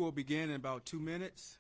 will begin in about 2 minutes.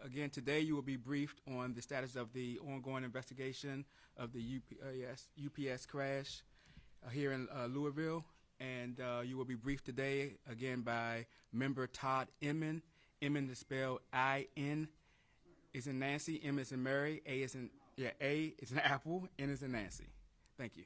Again, today you will be briefed on the status of the ongoing investigation of the UPS crash here in Louisville. And you will be briefed today again by member Todd Inman. Inman is spelled I-N is in Nancy, M is in Mary, A is in Apple, N is in Nancy. Thank you.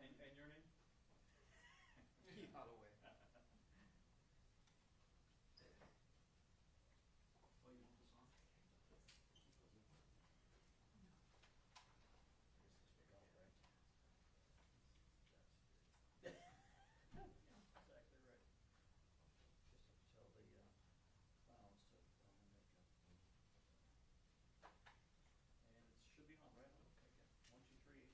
And your name? Keith Holloway. Should be on, right? Okay, yeah. 1, 2, 3, ABC.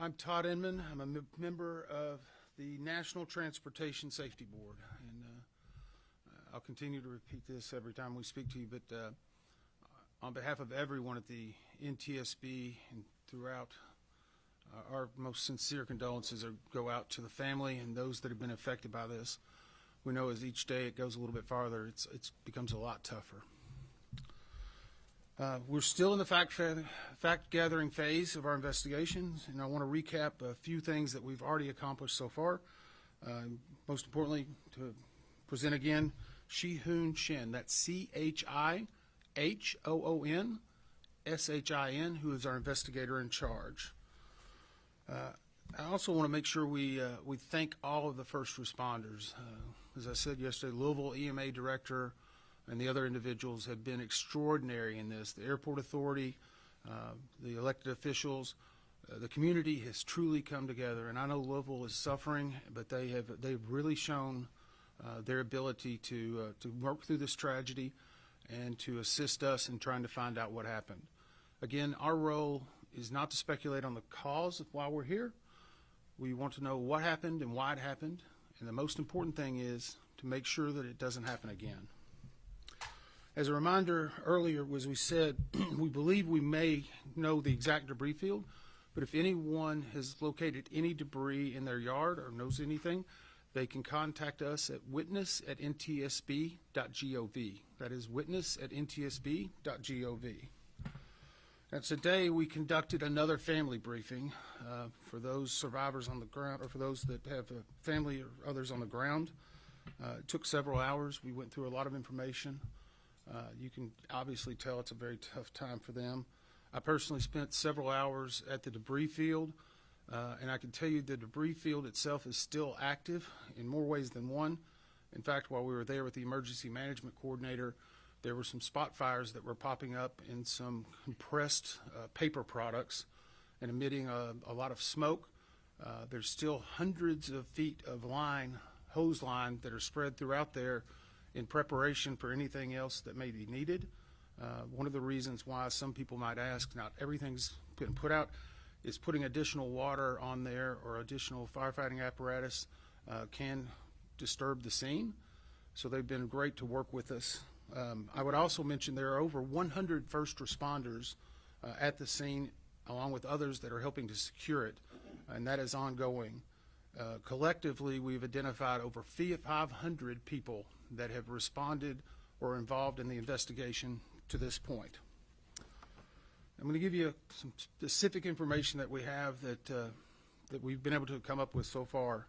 I'm Todd Inman. I'm a member of the National Transportation Safety Board, and I'll continue to repeat this every time we speak to you, but on behalf of everyone at the NTSB and throughout, our most sincere condolences go out to the family and those that have been affected by this. We know as each day it goes a little bit farther, it becomes a lot tougher. We're still in the fact-gathering phase of our investigations, and I want to recap a few things that we've already accomplished so far. Most importantly, to present again, Shi-Hoon Shin. That's C-H-I-H-O-O-N-S-H-I-N, who is our investigator in charge. I also want to make sure we thank all of the first responders. As I said yesterday, Louisville EMA Director and the other individuals have been extraordinary in this. The airport authority, the elected officials, the community has truly come together. And I know Louisville is suffering, but they've really shown their ability to work through this tragedy and to assist us in trying to find out what happened. Again, our role is not to speculate on the cause of why we're here. We want to know what happened and why it happened. And the most important thing is to make sure that it doesn't happen again. As a reminder, earlier, as we said, we believe we may know the exact debris field, but if anyone has located any debris in their yard or knows anything, they can contact us at witness@ntsb.gov. That is witness@ntsb.gov. Now, today we conducted another family briefing for those survivors on the ground, or for those that have a family or others on the ground. It took several hours. We went through a lot of information. You can obviously tell it's a very tough time for them. I personally spent several hours at the debris field, and I can tell you the debris field itself is still active in more ways than one. In fact, while we were there with the emergency management coordinator, there were some spot fires that were popping up in some compressed paper products and emitting a lot of smoke. There's still hundreds of feet of hose line that are spread throughout there in preparation for anything else that may be needed. One of the reasons why some people might ask, not everything's been put out, is putting additional water on there or additional firefighting apparatus can disturb the scene. So they've been great to work with us. I would also mention there are over 100 first responders at the scene along with others that are helping to secure it, and that is ongoing. Collectively, we've identified over 500 people that have responded or involved in the investigation to this point. I'm going to give you some specific information that we have that we've been able to come up with so far.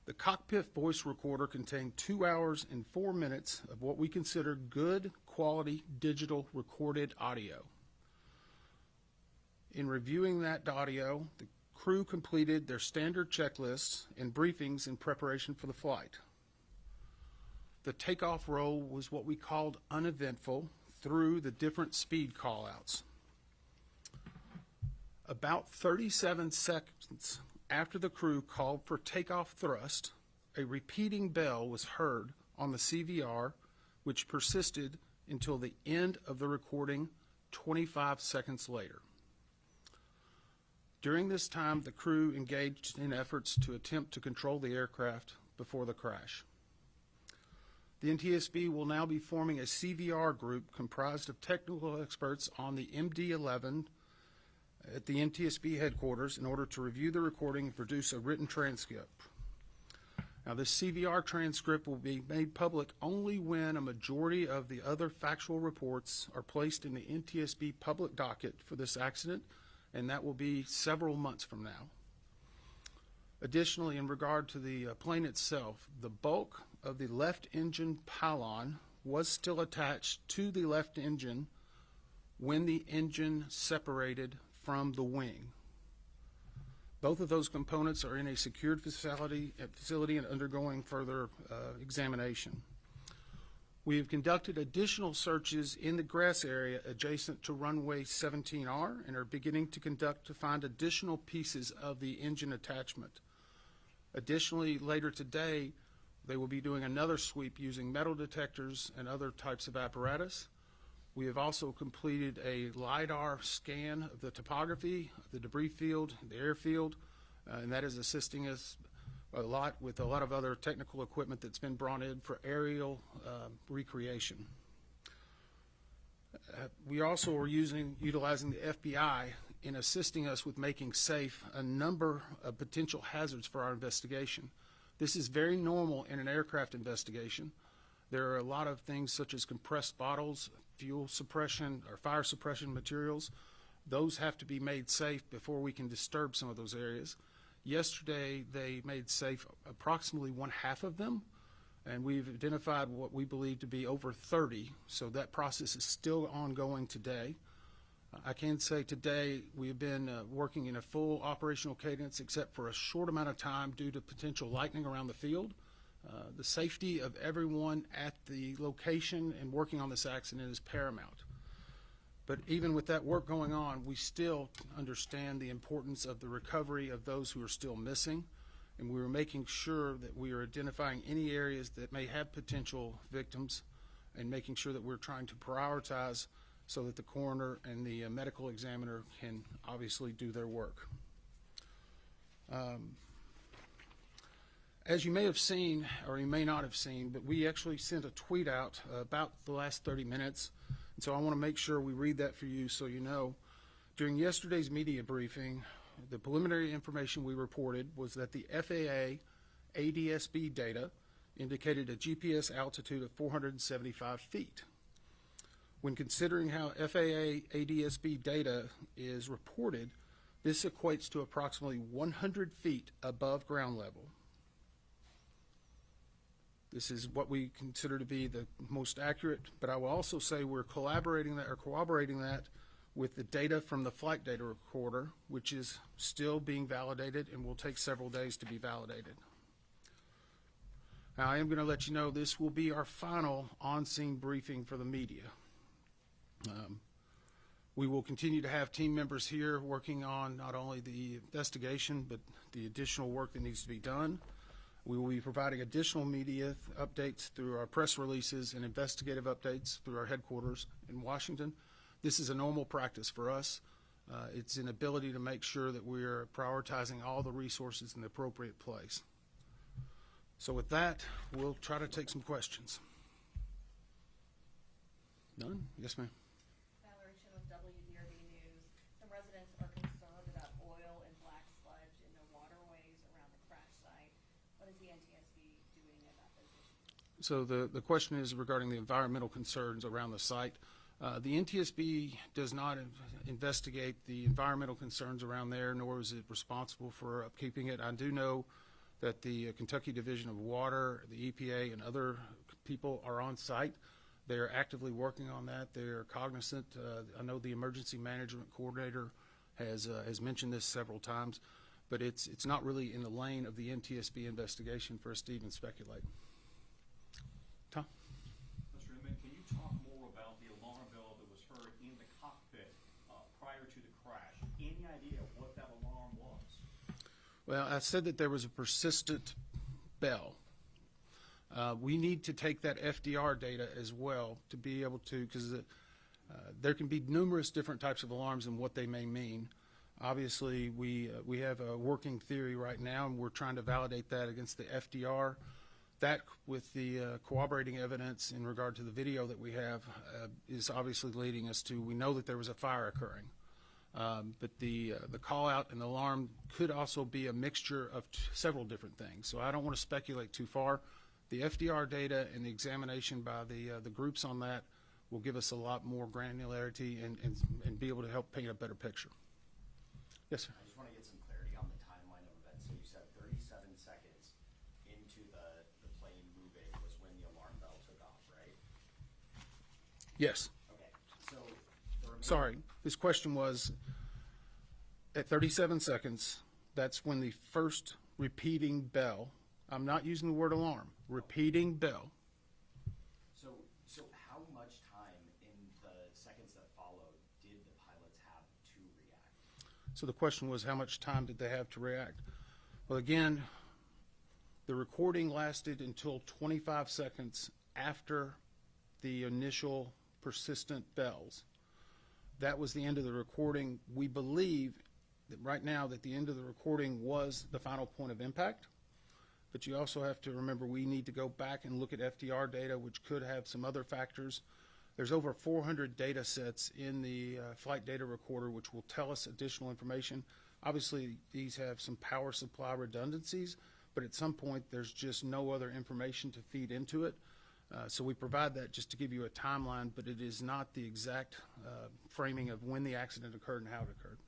The Cockpit voice recorder contained 2 hours and 4 minutes of what we consider good quality digital recorded audio. In reviewing that audio, the crew completed their standard checklists and briefings in preparation for the flight. The takeoff roll was what we called uneventful through the different speed callouts. About 37 seconds after the crew called for takeoff thrust, a repeating bell was heard on the CVR, which persisted until the end of the recording 25 seconds later. During this time, the crew engaged in efforts to attempt to control the aircraft before the crash. The NTSB will now be forming a CVR group comprised of technical experts on the MD-11 at the NTSB headquarters in order to review the recording and produce a written transcript. Now, this CVR transcript will be made public only when a majority of the other factual reports are placed in the NTSB public docket for this accident, and that will be several months from now. Additionally, in regard to the plane itself, the bulk of the left engine pylon was still attached to the left engine when the engine separated from the wing. Both of those components are in a secured facility and undergoing further examination. We have conducted additional searches in the grass area adjacent to runway 17R and are beginning to find additional pieces of the engine attachment. Additionally, later today, they will be doing another sweep using metal detectors and other types of apparatus. We have also completed a LiDAR scan of the topography, the debris field, the airfield, and that is assisting us a lot with a lot of other technical equipment that's been brought in for aerial recreation. We also are utilizing the FBI in assisting us with making safe a number of potential hazards for our investigation. This is very normal in an aircraft investigation. There are a lot of things such as compressed bottles, fuel suppression or fire suppression materials. Those have to be made safe before we can disturb some of those areas. Yesterday, they made safe approximately 1/2 of them, and we've identified what we believe to be over 30, so that process is still ongoing today. I can say today we have been working in a full operational cadence except for a short amount of time due to potential lightning around the field. The safety of everyone at the location and working on this accident is paramount. But even with that work going on, we still understand the importance of the recovery of those who are still missing, and we are making sure that we are identifying any areas that may have potential victims and making sure that we're trying to prioritize so that the coroner and the medical examiner can obviously do their work. As you may have seen, or you may not have seen, but we actually sent a tweet out about the last 30 minutes, and so I want to make sure we read that for you so you know. During yesterday's media briefing, the preliminary information we reported was that the FAA ADSB data indicated a GPS altitude of 475 feet. When considering how FAA ADSB data is reported, this equates to approximately 100 feet above ground level. This is what we consider to be the most accurate, but I will also say we're corroborating that with the data from the flight data recorder, which is still being validated and will take several days to be validated. Now, I am going to let you know this will be our final on-scene briefing for the media. We will continue to have team members here working on not only the investigation, but the additional work that needs to be done. We will be providing additional media updates through our press releases and investigative updates through our headquarters in Washington. This is a normal practice for us. It's an ability to make sure that we are prioritizing all the resources in the appropriate place. So with that, we'll try to take some questions. None? Yes, ma'am. Valerie Chin with WDRB News. Some residents are NTSB doing about those issues? So the question is regarding the environmental concerns around the site. The NTSB does not investigate the environmental concerns around there, nor is it responsible for upkeeping it. I do know that the Kentucky Division of Water, the EPA, and other people are on site. They are actively working on that. They are cognizant. I know the emergency management coordinator has mentioned this several times, but it's not really in the lane of the NTSB investigation for us to even speculate. Tom? Mr. Inman, can you talk more about the alarm bell that was heard in the cockpit prior to the crash? Any idea what that alarm was? Well, I said that there was a persistent bell. We need to take that FDR data as well to be able to, because there can be numerous different types of alarms and what they may mean. Obviously, we have a working theory right now, and we're trying to validate that against the FDR. That, with the corroborating evidence in regard to the video that we have, is obviously leading us to, we know that there was a fire occurring. But the call out and the alarm could also be a mixture of several different things. So I don't want to speculate too far. The FDR data and the examination by the groups on that will give us a lot more granularity and be able to help paint a better picture. Yes, sir. I just want to get some clarity on the timeline of events. So you said 37 seconds into the plane moving was when the alarm bell took off, right? Yes. Okay. So Sorry. This question was at 37 seconds, that's when the first repeating bell, I'm not using the word alarm, repeating bell. So how much time in the seconds that followed did the pilots have to react? So the question was, how much time did they have to react? Well, again, the recording lasted until 25 seconds after the initial persistent bells. That was the end of the recording. We believe that right now that the end of the recording was the final point of impact. But you also have to remember we need to go back and look at FDR data, which could have some other factors. There's over 400 data sets in the flight data recorder, which will tell us additional information. Obviously, these have some power supply redundancies, but at some point there's just no other information to feed into it. So we provide that just to give you a timeline, but it is not the exact framing of when the accident occurred and how it occurred.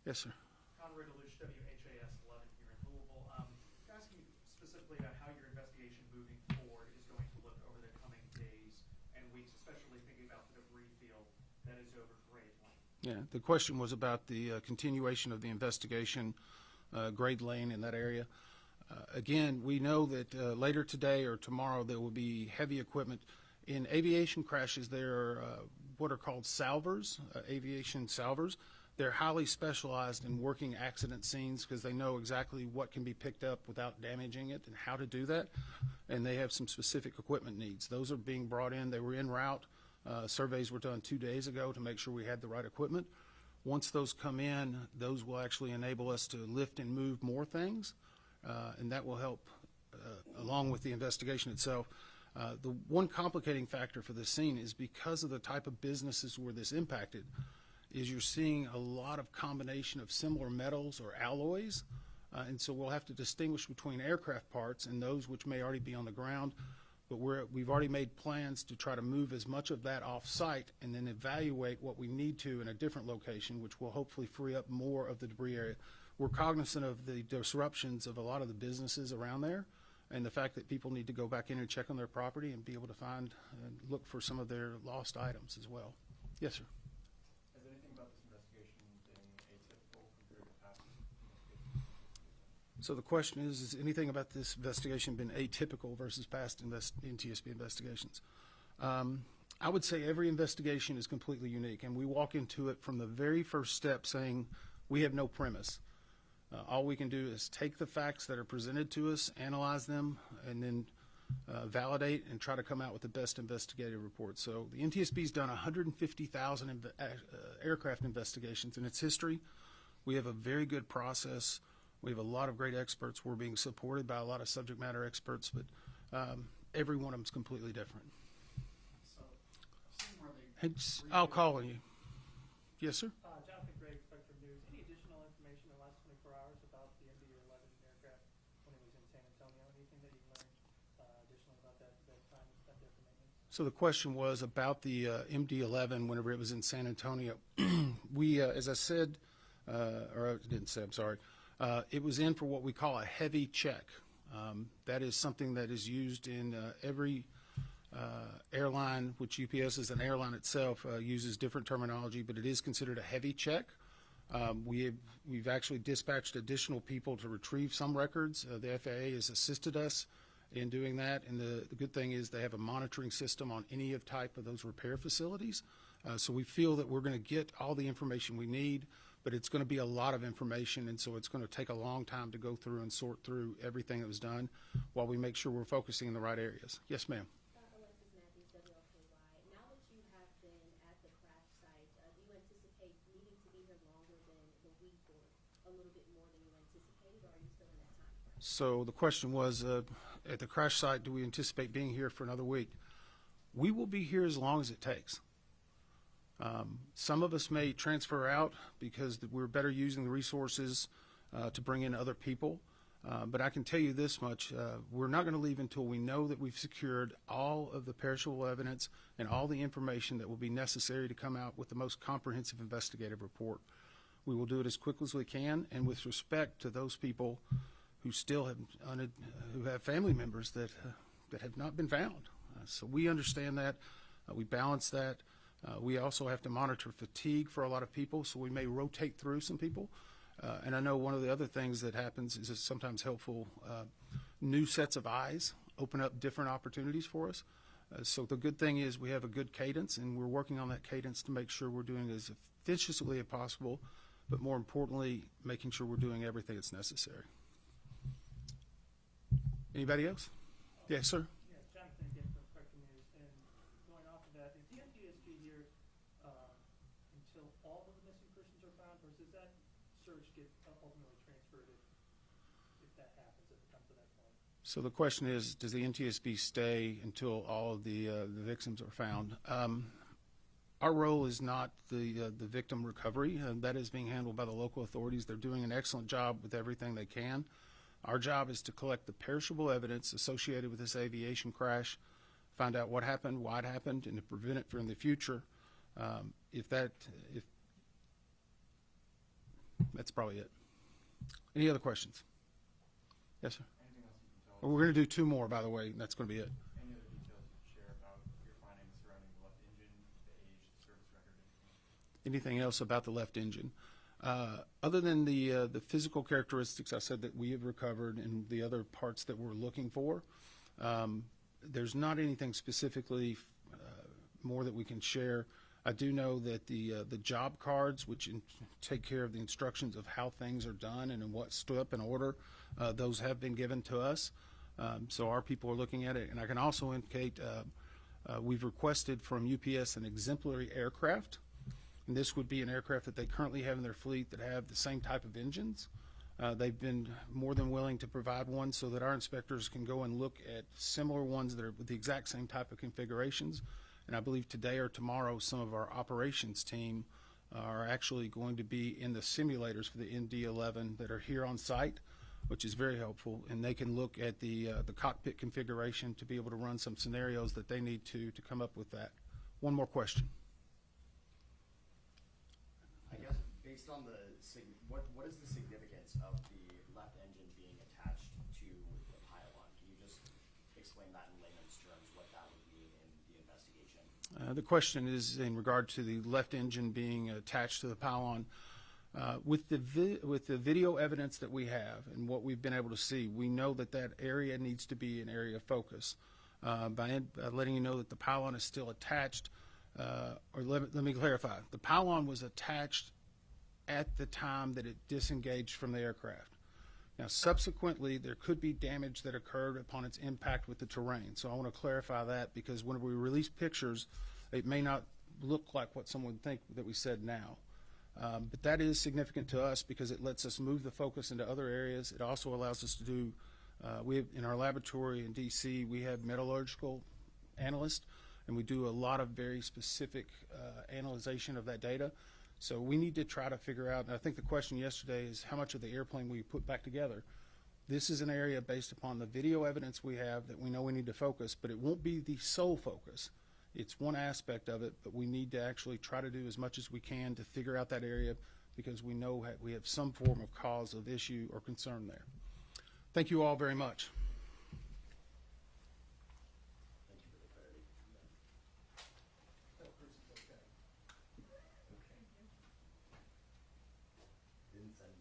Yes, sir. Conrad Alush, WHAS 11 here in Louisville. Asking specifically about how your investigation moving forward is going to look over the coming days and weeks, especially thinking about the debris field that is over Grade Lane. Yeah, the question was about the continuation of the investigation, Grade Lane in that area. Again, we know that later today or tomorrow there will be heavy equipment. In aviation crashes, there are what are called salvers, aviation salvers. They're highly specialized in working accident scenes because they know exactly what can be picked up without damaging it and how to do that. And they have some specific equipment needs. Those are being brought in. They were en route. Surveys were done 2 days ago to make sure we had the right equipment. Once those come in, those will actually enable us to lift and move more things. And that will help along with the investigation itself. The one complicating factor for this scene is because of the type of businesses where this impacted, is you're seeing a lot of combination of similar metals or alloys. And so we'll have to distinguish between aircraft parts and those which may already be on the ground. But we've already made plans to try to move as much of that off-site and then evaluate what we need to in a different location, which will hopefully free up more of the debris area. We're cognizant of the disruptions of a lot of the businesses around there and the fact that people need to go back in and check on their property and be able to find and look for some of their lost items as well. Yes, sir. Has anything about this investigation been atypical compared to past investigations? So the question is anything about this investigation been atypical versus past NTSB investigations? I would say every investigation is completely unique, and we walk into it from the very first step saying we have no premise. All we can do is take the facts that are presented to us, analyze them, and then validate and try to come out with the best investigative report. So the NTSB's done 150,000 aircraft investigations in its history. We have a very good process. We have a lot of great experts. We're being supported by a lot of subject matter experts, but every one of them is completely different. So, similarly, I'll call on you. Yes, sir. Jonathan Gregg, Spectrum News. Any additional information in the last 24 hours about the MD-11 aircraft when it was in San Antonio. Anything that you learned additionally about that time spent there for maintenance? So the question was about the MD-11 whenever it was in San Antonio. We, as I said, or I didn't say, I'm sorry, it was in for what we call a heavy check. That is something that is used in every airline, which UPS is an airline itself, uses different terminology, but it is considered a heavy check. We've actually dispatched additional people to retrieve some records. The FAA has assisted us in doing that, and the good thing is they have a monitoring system on any of type of those repair facilities. So we feel that we're going to get all the information we need, but it's going to be a lot of information, and so it's going to take a long time to go through and sort through everything that was done while we make sure we're focusing in the right areas. Yes, ma'am. Alexis Matthews, WLKY. Now that you have been at the crash site, do you anticipate needing to be here longer than the week or a little bit more than you anticipated, or are you still in that time frame? So the question was, at the crash site, do we anticipate being here for another week? We will be here as long as it takes. Some of us may transfer out because we're better using the resources to bring in other people. But I can tell you this much, we're not going to leave until we know that we've secured all of the perishable evidence and all the information that will be necessary to come out with the most comprehensive investigative report. We will do it as quickly as we can, and with respect to those people who still have family members that have not been found. So we understand that. We balance that. We also have to monitor fatigue for a lot of people, so we may rotate through some people. And I know one of the other things that happens is it's sometimes helpful. New sets of eyes open up different opportunities for us. So the good thing is we have a good cadence, and we're working on that cadence to make sure we're doing as efficiently as possible, but more importantly, making sure we're doing everything that's necessary. Anybody else? Yes, sir. Yeah, Jonathan again from Spectrum News, and going off of that, is the NTSB here until all of the missing persons are found, or does that search get ultimately transferred if that happens, if it comes to that point? So the question is, does the NTSB stay until all of the victims are found? Our role is not the victim recovery. That is being handled by the local authorities. They're doing an excellent job with everything they can. Our job is to collect the perishable evidence associated with this aviation crash, find out what happened, why it happened, and to prevent it from the future. That's probably it. Any other questions? Yes, sir. Anything else you can tell us? Well, we're going to do two more, by the way, and that's going to be it. Any other details you can share about your findings surrounding the left engine, the age, the service record, Anything else about the left engine? Other than the physical characteristics I said that we have recovered and the other parts that we're looking for, there's not anything specifically more that we can share. I do know that the job cards, which take care of the instructions of how things are done and in what step and order, those have been given to us. So our people are looking at it. And I can also indicate we've requested from UPS an exemplary aircraft. And this would be an aircraft that they currently have in their fleet that have the same type of engines. They've been more than willing to provide one so that our inspectors can go and look at similar ones that are with the exact same type of configurations. And I believe today or tomorrow some of our operations team are actually going to be in the simulators for the MD-11 that are here on site, which is very helpful. And they can look at the cockpit configuration to be able to run some scenarios that they need to come up with that. One more question. I guess based on what is the significance of the left engine being attached to the pylon? Can you just explain that in layman's terms, what that would mean in the investigation? The question is in regard to the left engine being attached to the pylon. With the video evidence that we have and what we've been able to see, we know that that area needs to be an area of focus. By letting you know that the pylon is still attached, or let me clarify, the pylon was attached at the time that it disengaged from the aircraft. Now, subsequently, there could be damage that occurred upon its impact with the terrain. So I want to clarify that because when we release pictures, it may not look like what someone would think that we said now. But that is significant to us because it lets us move the focus into other areas. It also allows us to do, in our laboratory in DC, we have metallurgical analysts, and we do a lot of very specific analyzation of that data. So we need to try to figure out, and I think the question yesterday is how much of the airplane we put back together. This is an area based upon the video evidence we have that we know we need to focus, but it won't be the sole focus. It's one aspect of it, but we need to actually try to do as much as we can to figure out that area because we know we have some form of cause of issue or concern there. Thank you all very much. Thank you for the clarity. That person's okay. Didn't send